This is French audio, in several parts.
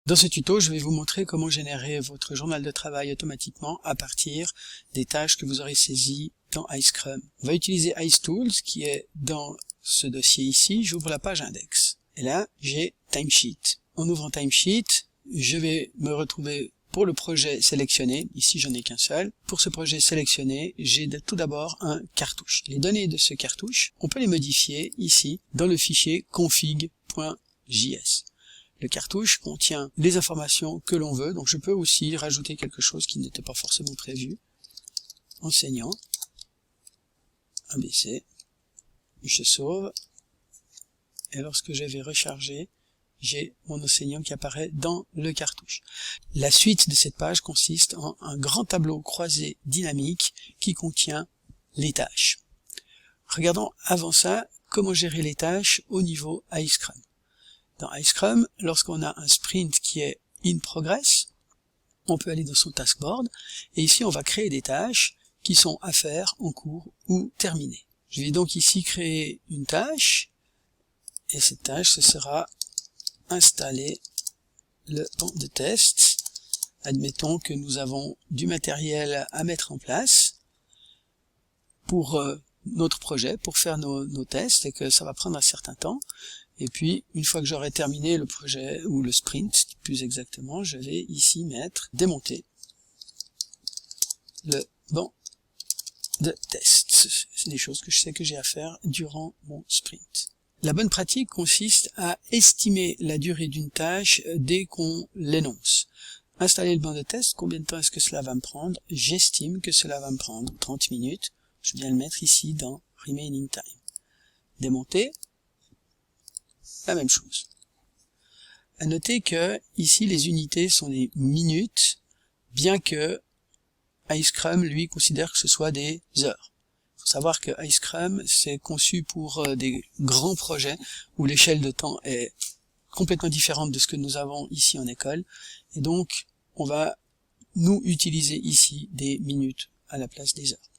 Dans ce tuto, je vais vous montrer comment générer votre journal de travail automatiquement à partir des tâches que vous aurez saisies dans iScrum. On va utiliser IceTools qui est dans ce dossier ici. J'ouvre la page index. Et là, j'ai Timesheet. En ouvrant Timesheet, je vais me retrouver pour le projet sélectionné. Ici, j'en ai qu'un seul. Pour ce projet sélectionné, j'ai tout d'abord un cartouche. Les données de ce cartouche, on peut les modifier ici dans le fichier config.js. Le cartouche contient les informations que l'on veut, donc je peux aussi rajouter quelque chose qui n'était pas forcément prévu. Enseignant, ABC, je sauve, et lorsque je vais recharger, j'ai mon enseignant qui apparaît dans le cartouche. La suite de cette page consiste en un grand tableau croisé dynamique qui contient les tâches. Regardons avant ça comment gérer les tâches au niveau iScrum. Dans iScrum, lorsqu'on a un sprint qui est in progress, on peut aller dans son taskboard et ici on va créer des tâches qui sont à faire en cours ou terminées. Je vais donc ici créer une tâche et cette tâche ce sera installer le banc de test. Admettons que nous avons du matériel à mettre en place pour notre projet, pour faire nos tests et que ça va prendre un certain temps. Et puis, une fois que j'aurai terminé le projet, ou le sprint, plus exactement, je vais ici démonter le banc de test. C'est des choses que je sais que j'ai à faire durant mon sprint. La bonne pratique consiste à estimer la durée d'une tâche dès qu'on l'énonce. Installer le banc de test, combien de temps est-ce que cela va me prendre? J'estime que cela va me prendre 30 minutes. Je viens le mettre ici dans Remaining Time. Démonter. La même chose. À noter que ici les unités sont des minutes, bien que iScrum lui considère que ce soit des heures. Il faut savoir que iScrum c'est conçu pour des grands projets où l'échelle de temps est complètement différente de ce que nous avons ici en école, et donc on va nous utiliser ici des minutes à la place des heures.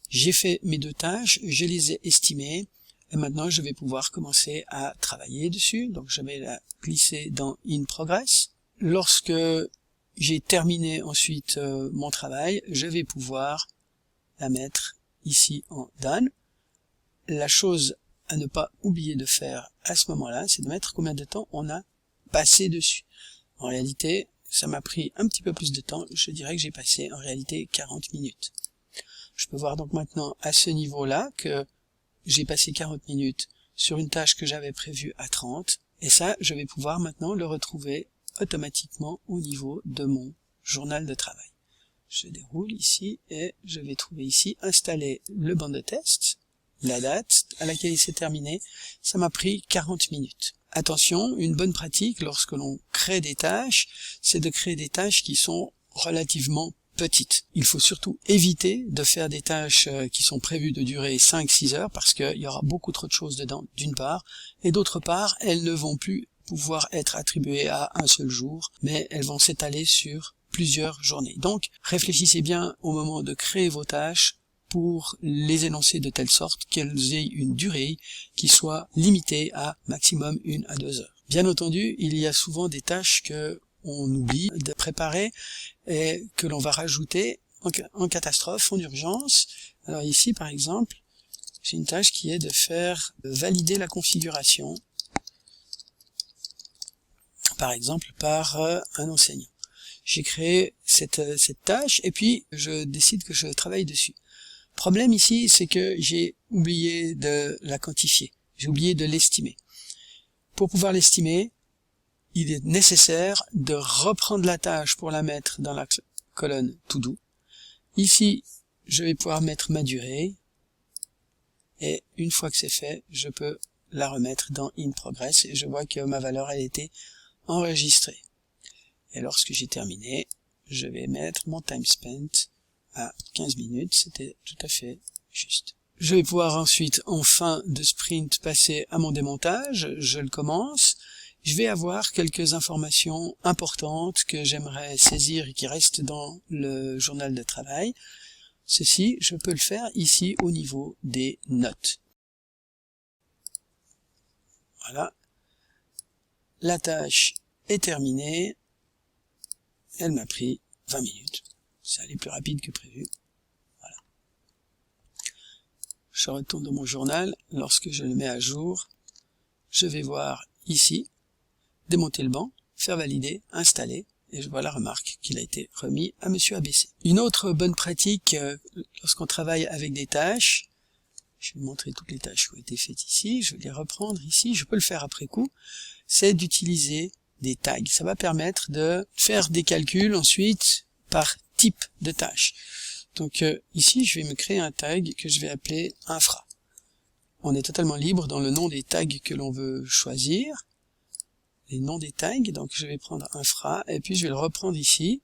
J'ai fait mes deux tâches, je les ai estimées. Et maintenant, je vais pouvoir commencer à travailler dessus. Donc, je vais la glisser dans In Progress. Lorsque j'ai terminé ensuite mon travail, je vais pouvoir la mettre ici en Done. La chose à ne pas oublier de faire à ce moment-là, c'est de mettre combien de temps on a passé dessus. En réalité, ça m'a pris un petit peu plus de temps. Je dirais que j'ai passé en réalité 40 minutes. Je peux voir donc maintenant à ce niveau-là que j'ai passé 40 minutes sur une tâche que j'avais prévue à 30, et ça, je vais pouvoir maintenant le retrouver automatiquement au niveau de mon journal de travail. Je déroule ici, et je vais trouver ici, installer le banc de test, la date à laquelle il s'est terminé, ça m'a pris 40 minutes. Attention, une bonne pratique lorsque l'on crée des tâches, c'est de créer des tâches qui sont relativement petites. Il faut surtout éviter de faire des tâches qui sont prévues de durer 5-6 heures parce qu'il y aura beaucoup trop de choses dedans, d'une part, et d'autre part, elles ne vont plus pouvoir être attribuées à un seul jour, mais elles vont s'étaler sur plusieurs journées. Donc, réfléchissez bien au moment de créer vos tâches pour les énoncer de telle sorte qu'elles aient une durée qui soit limitée à maximum 1 à 2 heures. Bien entendu, il y a souvent des tâches que on oublie de préparer et que l'on va rajouter en catastrophe, en urgence. Alors ici, par exemple, j'ai une tâche qui est de faire valider la configuration, par exemple, par un enseignant. J'ai créé cette tâche et puis je décide que je travaille dessus. Problème ici, c'est que j'ai oublié de la quantifier, j'ai oublié de l'estimer. Pour pouvoir l'estimer, il est nécessaire de reprendre la tâche pour la mettre dans la colonne To Do. Ici, je vais pouvoir mettre ma durée. Et une fois que c'est fait, je peux la remettre dans In Progress. Et je vois que ma valeur a été enregistrée. Et lorsque j'ai terminé, je vais mettre mon time spent à 15 minutes. C'était tout à fait juste. Je vais pouvoir ensuite, en fin de sprint, passer à mon démontage. Je le commence. Je vais avoir quelques informations importantes que j'aimerais saisir et qui restent dans le journal de travail. Ceci, je peux le faire ici au niveau des notes. Voilà. La tâche est terminée. Elle m'a pris 20 minutes. C'est allé plus rapide que prévu. Voilà. Je retourne dans mon journal. Lorsque je le mets à jour, je vais voir ici, démonter le banc, faire valider, installer, et je vois la remarque qu'il a été remis à Monsieur ABC. Une autre bonne pratique lorsqu'on travaille avec des tâches, je vais vous montrer toutes les tâches qui ont été faites ici, je vais les reprendre ici, je peux le faire après coup, c'est d'utiliser des tags. Ça va permettre de faire des calculs ensuite par type de tâche. Donc ici, je vais me créer un tag que je vais appeler infra. On est totalement libre dans le nom des tags que l'on veut choisir. Les noms des tags, donc je vais prendre infra, et puis je vais le reprendre ici,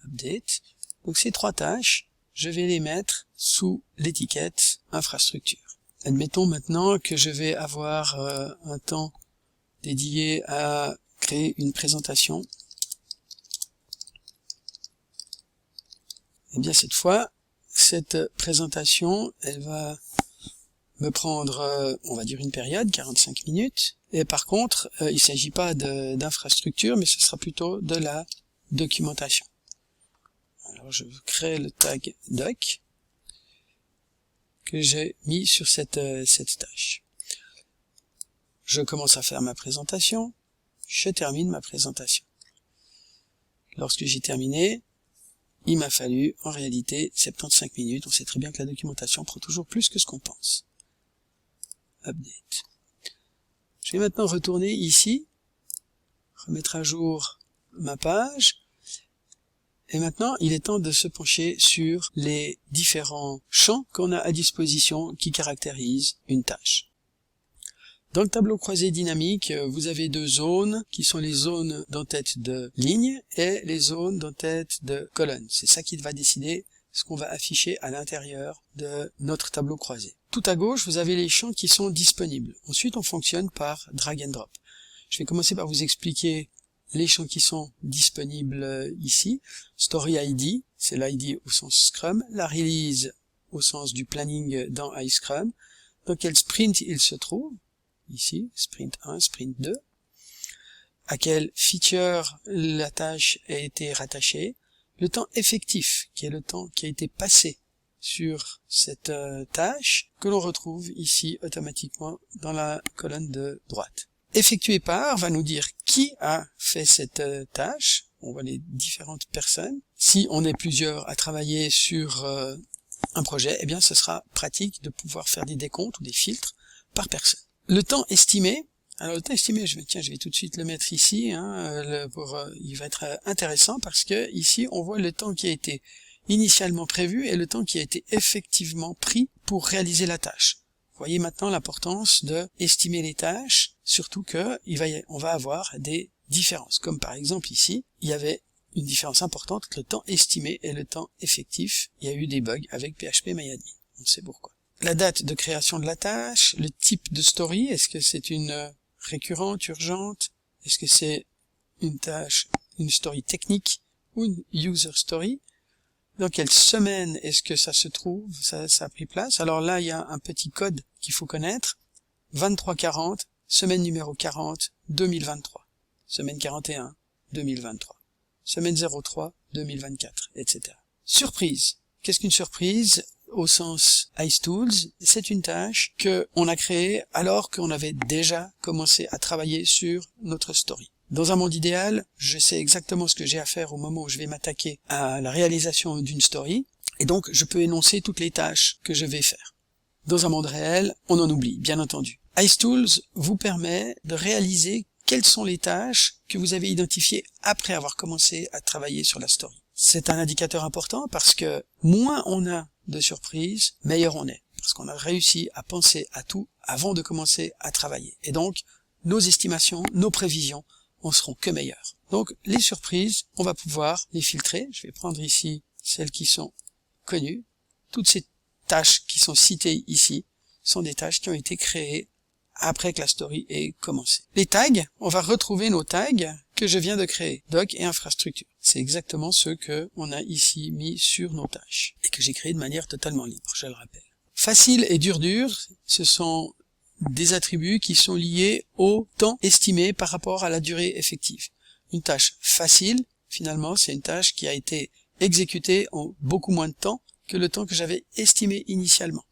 update. Donc ces 3 tâches, je vais les mettre sous l'étiquette infrastructure. Admettons maintenant que je vais avoir un temps dédié à créer une présentation. Et bien cette fois, cette présentation, elle va me prendre, on va dire une période, 45 minutes. Et par contre, il ne s'agit pas d'infrastructure, mais ce sera plutôt de la documentation. Alors je crée le tag doc que j'ai mis sur cette tâche. Je commence à faire ma présentation, je termine ma présentation. Lorsque j'ai terminé, il m'a fallu en réalité 75 minutes. On sait très bien que la documentation prend toujours plus que ce qu'on pense. Update. Je vais maintenant retourner ici, remettre à jour ma page. Et maintenant, il est temps de se pencher sur les différents champs qu'on a à disposition qui caractérisent une tâche. Dans le tableau croisé dynamique, vous avez 2 zones qui sont les zones d'entête de ligne et les zones d'entête de colonne. C'est ça qui va décider ce qu'on va afficher à l'intérieur de notre tableau croisé. Tout à gauche, vous avez les champs qui sont disponibles. Ensuite, on fonctionne par drag and drop. Je vais commencer par vous expliquer les champs qui sont disponibles ici. Story ID, c'est l'ID au sens Scrum. La release au sens du planning dans iScrum. Dans quel sprint il se trouve. Ici, sprint 1, sprint 2. À quel feature la tâche a été rattachée. Le temps effectif, qui est le temps qui a été passé sur cette tâche, que l'on retrouve ici automatiquement dans la colonne de droite. Effectué par va nous dire qui a fait cette tâche. On voit les différentes personnes. Si on est plusieurs à travailler sur un projet, eh bien ce sera pratique de pouvoir faire des décomptes ou des filtres par personne. Le temps estimé. Alors le temps estimé, je vais tout de suite le mettre ici, il va être intéressant parce que ici on voit le temps qui a été initialement prévu et le temps qui a été effectivement pris pour réaliser la tâche. Vous voyez maintenant l'importance de estimer les tâches, surtout que on va avoir des différences. Comme par exemple ici, il y avait une différence importante entre le temps estimé et le temps effectif. Il y a eu des bugs avec PHP-MyAdmin. On sait pourquoi. La date de création de la tâche, le type de story, est-ce que c'est une récurrente, urgente, est-ce que c'est une tâche, une story technique ou une user story, dans quelle semaine est-ce que ça se trouve, ça a pris place. Alors là, il y a un petit code qu'il faut connaître, 2340, semaine numéro 40, 2023, semaine 41, 2023, semaine 03, 2024, etc. Surprise. Qu'est-ce qu'une surprise? Au sens IceTools, c'est une tâche que on a créée alors qu'on avait déjà commencé à travailler sur notre story. Dans un monde idéal, je sais exactement ce que j'ai à faire au moment où je vais m'attaquer à la réalisation d'une story, et donc je peux énoncer toutes les tâches que je vais faire. Dans un monde réel, on en oublie, bien entendu. IceTools vous permet de réaliser quelles sont les tâches que vous avez identifiées après avoir commencé à travailler sur la story. C'est un indicateur important parce que moins on a de surprises, meilleur on est. Parce qu'on a réussi à penser à tout avant de commencer à travailler. Et donc, nos estimations, nos prévisions en seront que meilleures. Donc, les surprises, on va pouvoir les filtrer. Je vais prendre ici celles qui sont connues. Toutes ces tâches qui sont citées ici sont des tâches qui ont été créées après que la story ait commencé. Les tags, on va retrouver nos tags que je viens de créer, doc et infrastructure. C'est exactement ceux que on a ici mis sur nos tâches et que j'ai créé de manière totalement libre, je le rappelle. Facile et dur, ce sont des attributs qui sont liés au temps estimé par rapport à la durée effective. Une tâche facile finalement, c'est une tâche qui a été exécutée en beaucoup moins de temps que le temps que j'avais estimé initialement.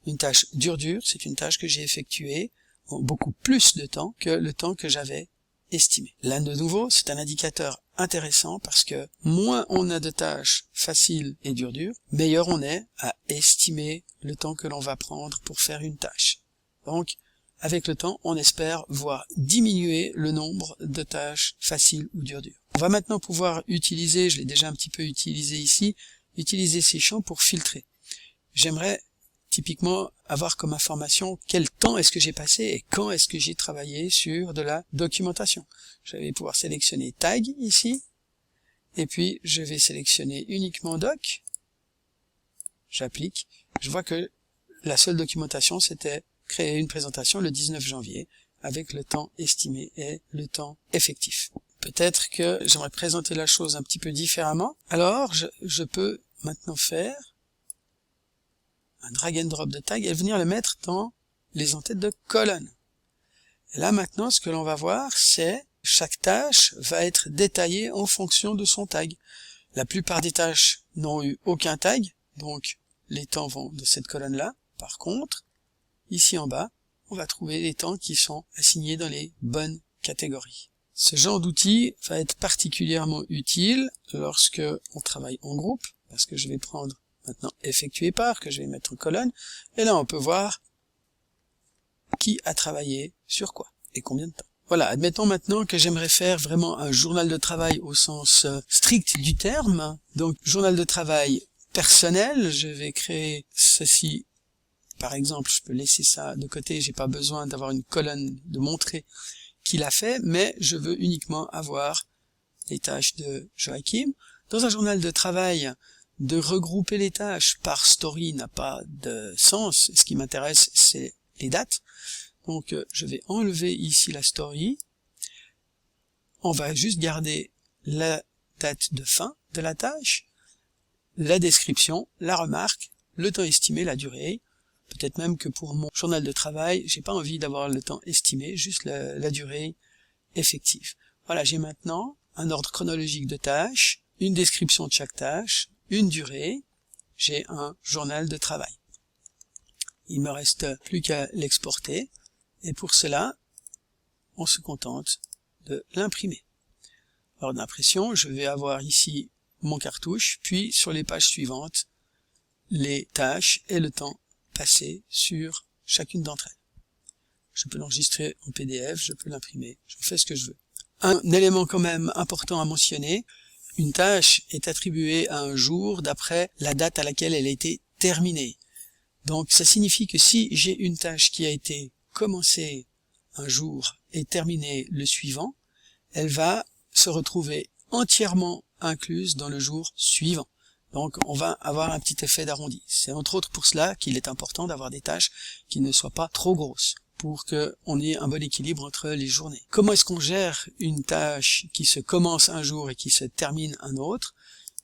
Une tâche dure, c'est une tâche que j'ai effectuée en beaucoup plus de temps que le temps que j'avais estimé. Là, de nouveau, c'est un indicateur intéressant parce que moins on a de tâches faciles et dures, meilleur on est à estimer le temps que l'on va prendre pour faire une tâche. Donc, avec le temps, on espère voir diminuer le nombre de tâches faciles ou dures. On va maintenant pouvoir utiliser, je l'ai déjà un petit peu utilisé ici, utiliser ces champs pour filtrer. J'aimerais typiquement avoir comme information quel temps est-ce que j'ai passé et quand est-ce que j'ai travaillé sur de la documentation. Je vais pouvoir sélectionner Tag ici, et puis je vais sélectionner uniquement Doc. J'applique. Je vois que la seule documentation, c'était créer une présentation le 19 janvier avec le temps estimé et le temps effectif. Peut-être que j'aimerais présenter la chose un petit peu différemment. Alors, je peux maintenant faire un drag and drop de tag et venir le mettre dans les entêtes de colonne. Et là maintenant, ce que l'on va voir, c'est chaque tâche va être détaillée en fonction de son tag. La plupart des tâches n'ont eu aucun tag, donc les temps vont de cette colonne-là. Par contre, ici en bas, on va trouver les temps qui sont assignés dans les bonnes catégories. Ce genre d'outil va être particulièrement utile lorsque on travaille en groupe, parce que je vais prendre maintenant effectué par, que je vais mettre en colonne, et là on peut voir qui a travaillé sur quoi et combien de temps. Voilà, admettons maintenant que j'aimerais faire vraiment un journal de travail au sens strict du terme. Donc journal de travail personnel, je vais créer ceci. Par exemple, je peux laisser ça de côté, j'ai pas besoin d'avoir une colonne de montrer qui l'a fait, mais je veux uniquement avoir les tâches de Joachim. Dans un journal de travail, de regrouper les tâches par story n'a pas de sens. Ce qui m'intéresse, c'est les dates. Donc, je vais enlever ici la story. On va juste garder la date de fin de la tâche, la description, la remarque, le temps estimé, la durée. Peut-être même que pour mon journal de travail, j'ai pas envie d'avoir le temps estimé, juste la durée effective. Voilà, j'ai maintenant un ordre chronologique de tâches, une description de chaque tâche, une durée, j'ai un journal de travail. Il me reste plus qu'à l'exporter, et pour cela, on se contente de l'imprimer. Lors d'impression, je vais avoir ici mon cartouche, puis sur les pages suivantes, les tâches et le temps passé sur chacune d'entre elles. Je peux l'enregistrer en PDF, je peux l'imprimer, je fais ce que je veux. Un élément quand même important à mentionner, une tâche est attribuée à un jour d'après la date à laquelle elle a été terminée. Donc ça signifie que si j'ai une tâche qui a été commencée un jour et terminée le suivant, elle va se retrouver entièrement incluse dans le jour suivant. Donc on va avoir un petit effet d'arrondi. C'est entre autres pour cela qu'il est important d'avoir des tâches qui ne soient pas trop grosses, pour qu'on ait un bon équilibre entre les journées. Comment est-ce qu'on gère une tâche qui se commence un jour et qui se termine un autre?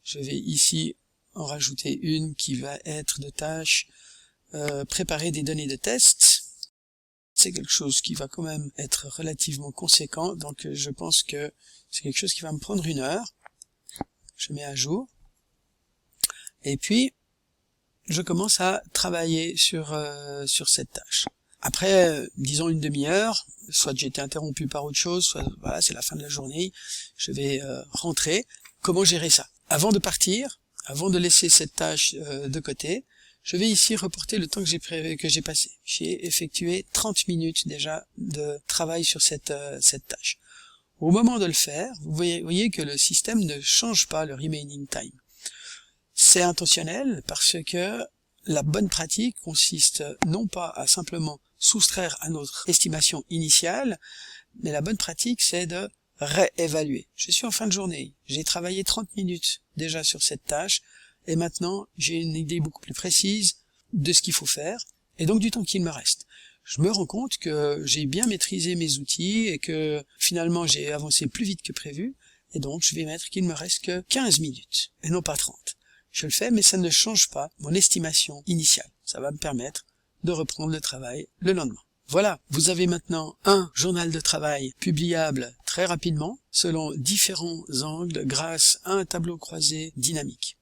Je vais ici en rajouter une qui va être de tâche préparer des données de test. C'est quelque chose qui va quand même être relativement conséquent, donc je pense que c'est quelque chose qui va me prendre 1 heure. Je mets à jour. Et puis, je commence à travailler sur cette tâche. Après, disons 1 demi-heure, soit j'ai été interrompu par autre chose, soit voilà, c'est la fin de la journée, je vais rentrer. Comment gérer ça? Avant de partir, avant de laisser cette tâche de côté, je vais ici reporter le temps que j'ai passé. J'ai effectué 30 minutes déjà de travail sur cette tâche. Au moment de le faire, vous voyez que le système ne change pas le remaining time. C'est intentionnel parce que la bonne pratique consiste non pas à simplement soustraire à notre estimation initiale, mais la bonne pratique c'est de réévaluer. Je suis en fin de journée, j'ai travaillé 30 minutes déjà sur cette tâche, et maintenant j'ai une idée beaucoup plus précise de ce qu'il faut faire, et donc du temps qu'il me reste. Je me rends compte que j'ai bien maîtrisé mes outils, et que finalement j'ai avancé plus vite que prévu, et donc je vais mettre qu'il me reste que 15 minutes, et non pas 30. Je le fais, mais ça ne change pas mon estimation initiale. Ça va me permettre de reprendre le travail le lendemain. Voilà, vous avez maintenant un journal de travail publiable très rapidement selon différents angles grâce à un tableau croisé dynamique.